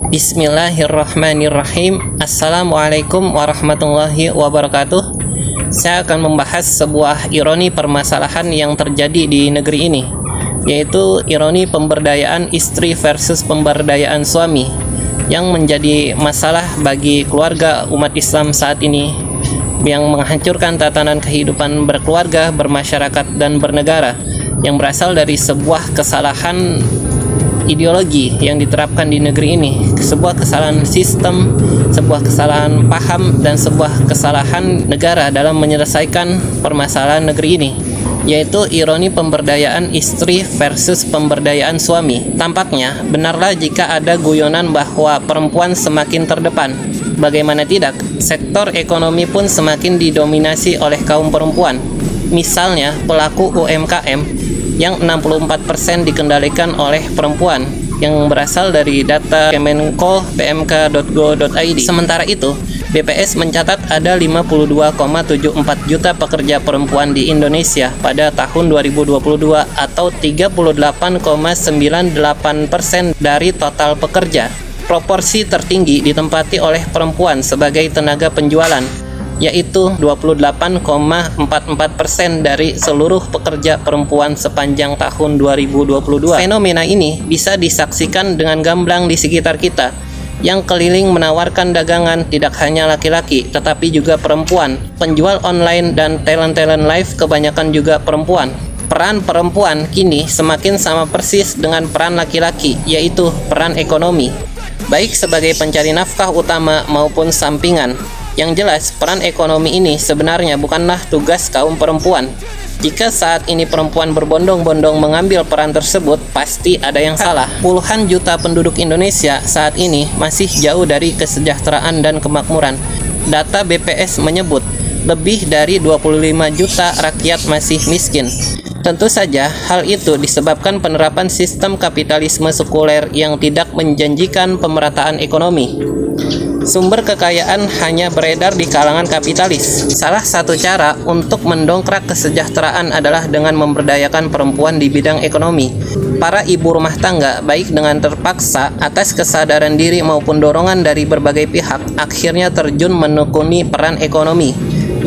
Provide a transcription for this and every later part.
Bismillahirrahmanirrahim. Assalamualaikum warahmatullahi wabarakatuh. Saya akan membahas sebuah ironi permasalahan yang terjadi di negeri ini, yaitu ironi pemberdayaan istri versus pemberdayaan suami, yang menjadi masalah bagi keluarga umat Islam saat ini, yang menghancurkan tatanan kehidupan berkeluarga, bermasyarakat, dan bernegara, yang berasal dari sebuah kesalahan ideologi yang diterapkan di negeri ini, sebuah kesalahan sistem, sebuah kesalahan paham, dan sebuah kesalahan negara dalam menyelesaikan permasalahan negeri ini, yaitu ironi pemberdayaan istri versus pemberdayaan suami. Tampaknya benarlah jika ada guyonan bahwa perempuan semakin terdepan. Bagaimana tidak, sektor ekonomi pun semakin didominasi oleh kaum perempuan. Misalnya pelaku UMKM yang 64% dikendalikan oleh perempuan, yang berasal dari data Kemenko pmk.go.id. Sementara itu, BPS mencatat ada 52,74 juta pekerja perempuan di Indonesia pada tahun 2022 atau 38,98% dari total pekerja. Proporsi tertinggi ditempati oleh perempuan sebagai tenaga penjualan, yaitu 28,44% dari seluruh pekerja perempuan sepanjang tahun 2022. Fenomena ini bisa disaksikan dengan gamblang di sekitar kita, yang keliling menawarkan dagangan tidak hanya laki-laki, tetapi juga perempuan. Penjual online dan talent-talent live kebanyakan juga perempuan. Peran perempuan kini semakin sama persis dengan peran laki-laki, yaitu peran ekonomi, baik sebagai pencari nafkah utama maupun sampingan. Yang jelas, peran ekonomi ini sebenarnya bukanlah tugas kaum perempuan. Jika saat ini perempuan berbondong-bondong mengambil peran tersebut, pasti ada yang salah. Puluhan juta penduduk Indonesia saat ini masih jauh dari kesejahteraan dan kemakmuran. Data BPS menyebut lebih dari 25 juta rakyat masih miskin. Tentu saja hal itu disebabkan penerapan sistem kapitalisme sekuler yang tidak menjanjikan pemerataan ekonomi. Sumber kekayaan hanya beredar di kalangan kapitalis. Salah satu cara untuk mendongkrak kesejahteraan adalah dengan memberdayakan perempuan di bidang ekonomi. Para ibu rumah tangga, baik dengan terpaksa atas kesadaran diri maupun dorongan dari berbagai pihak, akhirnya terjun menekuni peran ekonomi,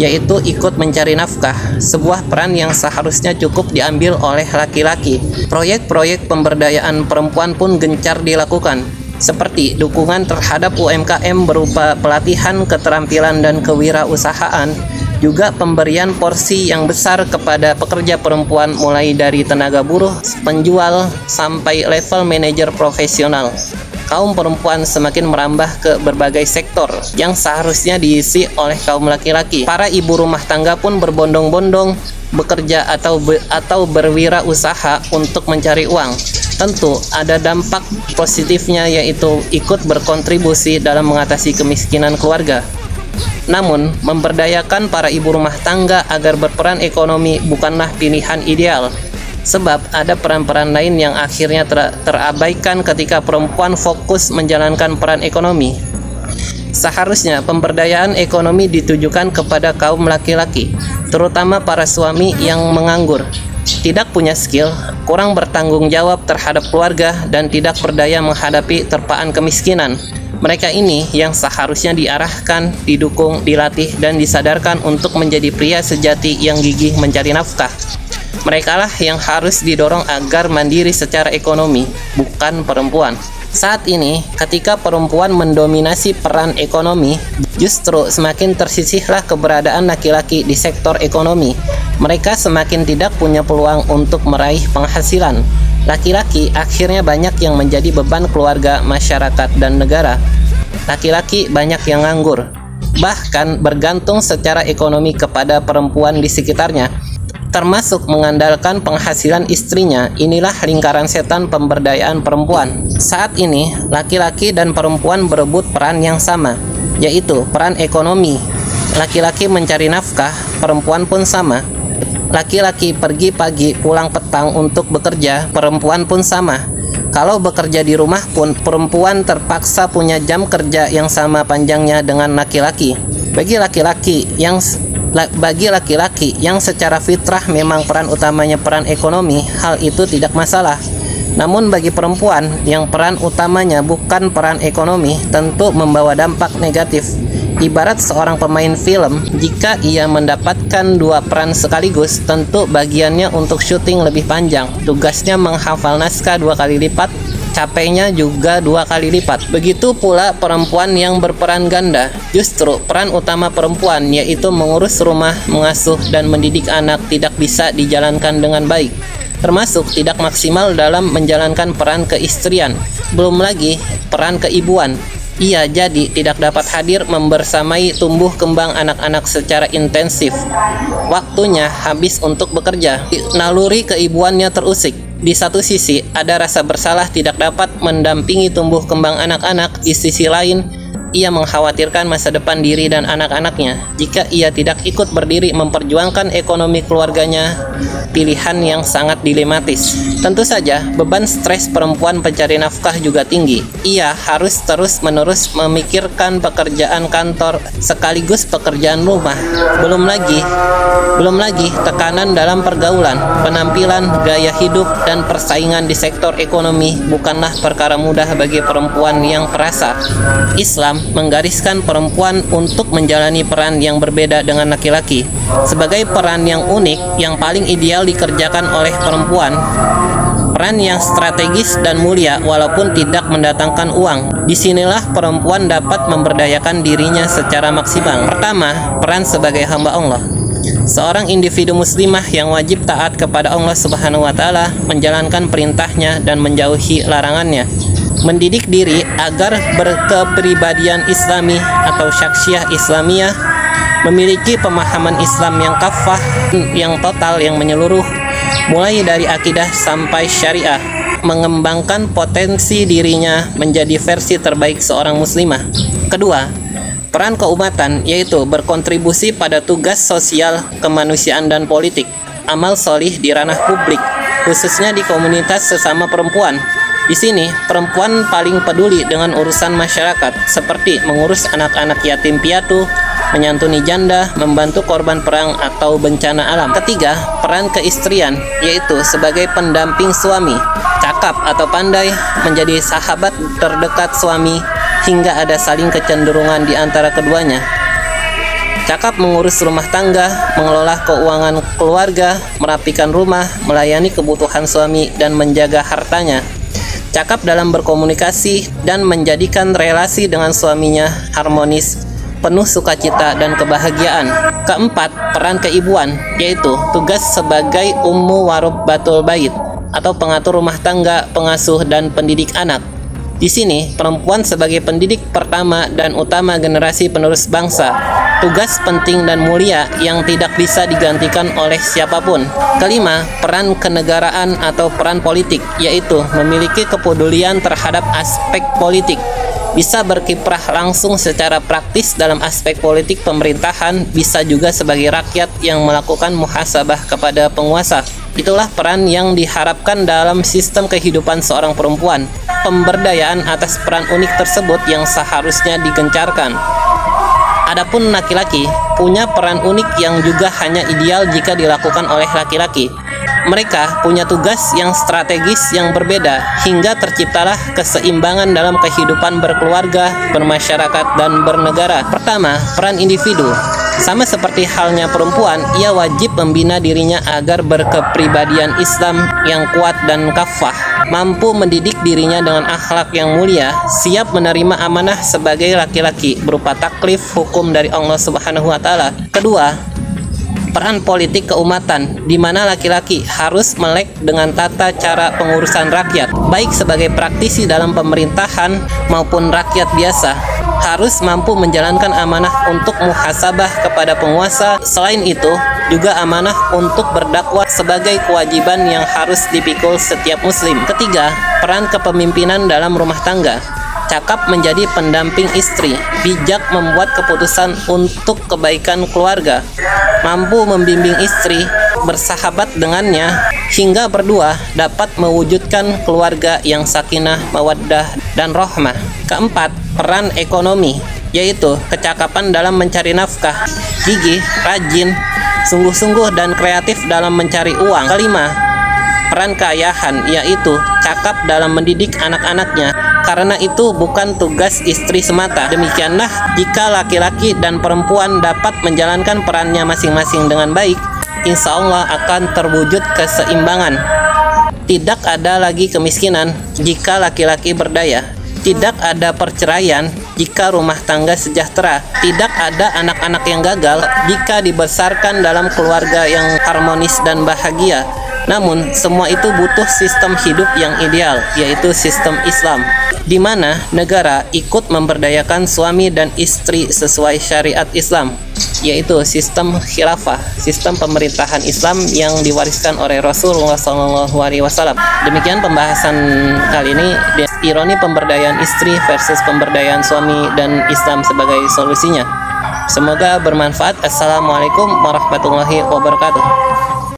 yaitu ikut mencari nafkah, sebuah peran yang seharusnya cukup diambil oleh laki-laki. Proyek-proyek pemberdayaan perempuan pun gencar dilakukan, seperti dukungan terhadap UMKM berupa pelatihan keterampilan dan kewirausahaan, juga pemberian porsi yang besar kepada pekerja perempuan mulai dari tenaga buruh, penjual, sampai level manajer profesional. Kaum perempuan semakin merambah ke berbagai sektor yang seharusnya diisi oleh kaum laki-laki. Para ibu rumah tangga pun berbondong-bondong bekerja atau berwirausaha untuk mencari uang. Tentu ada dampak positifnya, yaitu ikut berkontribusi dalam mengatasi kemiskinan keluarga. Namun, memberdayakan para ibu rumah tangga agar berperan ekonomi bukanlah pilihan ideal. Sebab ada peran-peran lain yang akhirnya terabaikan ketika perempuan fokus menjalankan peran ekonomi. Seharusnya pemberdayaan ekonomi ditujukan kepada kaum laki-laki, terutama para suami yang menganggur, tidak punya skill, kurang bertanggung jawab terhadap keluarga, dan tidak berdaya menghadapi terpaan kemiskinan. Mereka ini yang seharusnya diarahkan, didukung, dilatih, dan disadarkan untuk menjadi pria sejati yang gigih mencari nafkah. Merekalah yang harus didorong agar mandiri secara ekonomi, bukan perempuan. Saat ini, ketika perempuan mendominasi peran ekonomi, justru semakin tersisihlah keberadaan laki-laki di sektor ekonomi. Mereka semakin tidak punya peluang untuk meraih penghasilan. Laki-laki akhirnya banyak yang menjadi beban keluarga, masyarakat, dan negara. Laki-laki banyak yang nganggur, bahkan bergantung secara ekonomi kepada perempuan di sekitarnya, termasuk mengandalkan penghasilan istrinya. Inilah lingkaran setan pemberdayaan perempuan. Saat ini, laki-laki dan perempuan berebut peran yang sama, yaitu peran ekonomi. Laki-laki mencari nafkah, perempuan pun sama. Laki-laki pergi pagi, pulang petang untuk bekerja, perempuan pun sama. Kalau bekerja di rumah pun, perempuan terpaksa punya jam kerja yang sama panjangnya dengan laki-laki. Bagi laki-laki yang secara fitrah memang peran utamanya peran ekonomi, hal itu tidak masalah. Namun bagi perempuan yang peran utamanya bukan peran ekonomi, tentu membawa dampak negatif. Ibarat seorang pemain film, jika ia mendapatkan dua peran sekaligus, tentu bagiannya untuk syuting lebih panjang. Tugasnya menghafal naskah 2 kali lipat, capeknya juga 2 kali lipat. Begitu pula perempuan yang berperan ganda. Justru peran utama perempuan, yaitu mengurus rumah, mengasuh, dan mendidik anak, tidak bisa dijalankan dengan baik, termasuk tidak maksimal dalam menjalankan peran keistrian. Belum lagi peran keibuan. Ia jadi tidak dapat hadir membersamai tumbuh kembang anak-anak secara intensif. Waktunya habis untuk bekerja. Naluri keibuannya terusik. Di satu sisi, ada rasa bersalah tidak dapat mendampingi tumbuh kembang anak-anak. Di sisi lain, ia mengkhawatirkan masa depan diri dan anak-anaknya. Jika ia tidak ikut berdiri memperjuangkan ekonomi keluarganya, pilihan yang sangat dilematis. Tentu saja, beban stres perempuan pencari nafkah juga tinggi. Ia harus terus-menerus memikirkan pekerjaan kantor sekaligus pekerjaan rumah. Belum lagi tekanan dalam pergaulan, penampilan, gaya hidup, dan persaingan di sektor ekonomi bukanlah perkara mudah bagi perempuan yang perasa. Islam menggariskan perempuan untuk menjalani peran yang berbeda dengan laki-laki. Sebagai peran yang unik, yang paling ideal dikerjakan oleh perempuan, peran yang strategis dan mulia walaupun tidak mendatangkan uang. Disinilah perempuan dapat memberdayakan dirinya secara maksimal. Pertama, peran sebagai hamba Allah. Seorang individu muslimah yang wajib taat kepada Allah Subhanahu wa Ta'ala, menjalankan perintahnya dan menjauhi larangannya. Mendidik diri agar berkepribadian Islami atau syakhsiyah Islamiyah, memiliki pemahaman Islam yang kafah, yang total, yang menyeluruh, mulai dari akidah sampai syariah, mengembangkan potensi dirinya menjadi versi terbaik seorang muslimah. Kedua, peran keumatan, yaitu berkontribusi pada tugas sosial, kemanusiaan, dan politik, amal solih di ranah publik, khususnya di komunitas sesama perempuan. Di sini, perempuan paling peduli dengan urusan masyarakat, seperti mengurus anak-anak yatim piatu, menyantuni janda, membantu korban perang atau bencana alam. Ketiga, peran keistrian, yaitu sebagai pendamping suami, cakap atau pandai, menjadi sahabat terdekat suami, hingga ada saling kecenderungan di antara keduanya. Cakap mengurus rumah tangga, mengelola keuangan keluarga, merapikan rumah, melayani kebutuhan suami, dan menjaga hartanya. Cakap dalam berkomunikasi dan menjadikan relasi dengan suaminya harmonis, penuh sukacita dan kebahagiaan. Keempat, peran keibuan, yaitu tugas sebagai ummu warabbatul bait atau pengatur rumah tangga, pengasuh, dan pendidik anak. Di sini, perempuan sebagai pendidik pertama dan utama generasi penerus bangsa, tugas penting dan mulia yang tidak bisa digantikan oleh siapapun. Kelima, peran kenegaraan atau peran politik, yaitu memiliki kepedulian terhadap aspek politik, bisa berkiprah langsung secara praktis dalam aspek politik pemerintahan, bisa juga sebagai rakyat yang melakukan muhasabah kepada penguasa. Itulah peran yang diharapkan dalam sistem kehidupan seorang perempuan. Pemberdayaan atas peran unik tersebut yang seharusnya digencarkan. Adapun laki-laki punya peran unik yang juga hanya ideal jika dilakukan oleh laki-laki. Mereka punya tugas yang strategis yang berbeda, hingga terciptalah keseimbangan dalam kehidupan berkeluarga, bermasyarakat, dan bernegara. Pertama, peran individu. Sama seperti halnya perempuan, ia wajib membina dirinya agar berkepribadian Islam yang kuat dan kafah, mampu mendidik dirinya dengan akhlak yang mulia, siap menerima amanah sebagai laki-laki berupa taklif hukum dari Allah Subhanahu wa Ta'ala. Kedua, peran politik keumatan, di mana laki-laki harus melek dengan tata cara pengurusan rakyat, baik sebagai praktisi dalam pemerintahan maupun rakyat biasa, harus mampu menjalankan amanah untuk muhasabah kepada penguasa. Selain itu, juga amanah untuk berdakwah sebagai kewajiban yang harus dipikul setiap muslim. Ketiga, peran kepemimpinan dalam rumah tangga. Cakap menjadi pendamping istri, bijak membuat keputusan untuk kebaikan keluarga, mampu membimbing istri, bersahabat dengannya, hingga berdua dapat mewujudkan keluarga yang sakinah, mawaddah, dan rahmah. Keempat, peran ekonomi, yaitu kecakapan dalam mencari nafkah, gigih, rajin, sungguh-sungguh, dan kreatif dalam mencari uang. Kelima, peran keayahan, yaitu cakap dalam mendidik anak-anaknya. Karena itu bukan tugas istri semata. Demikianlah, jika laki-laki dan perempuan dapat menjalankan perannya masing-masing dengan baik, insya Allah akan terwujud keseimbangan. Tidak ada lagi kemiskinan jika laki-laki berdaya. Tidak ada perceraian jika rumah tangga sejahtera. Tidak ada anak-anak yang gagal jika dibesarkan dalam keluarga yang harmonis dan bahagia. Namun, semua itu butuh sistem hidup yang ideal, yaitu sistem Islam, di mana negara ikut memberdayakan suami dan istri sesuai syariat Islam, yaitu sistem khilafah, sistem pemerintahan Islam yang diwariskan oleh Rasulullah SAW. Demikian pembahasan kali ini, ironi pemberdayaan istri versus pemberdayaan suami dan Islam sebagai solusinya. Semoga bermanfaat. Assalamualaikum warahmatullahi wabarakatuh.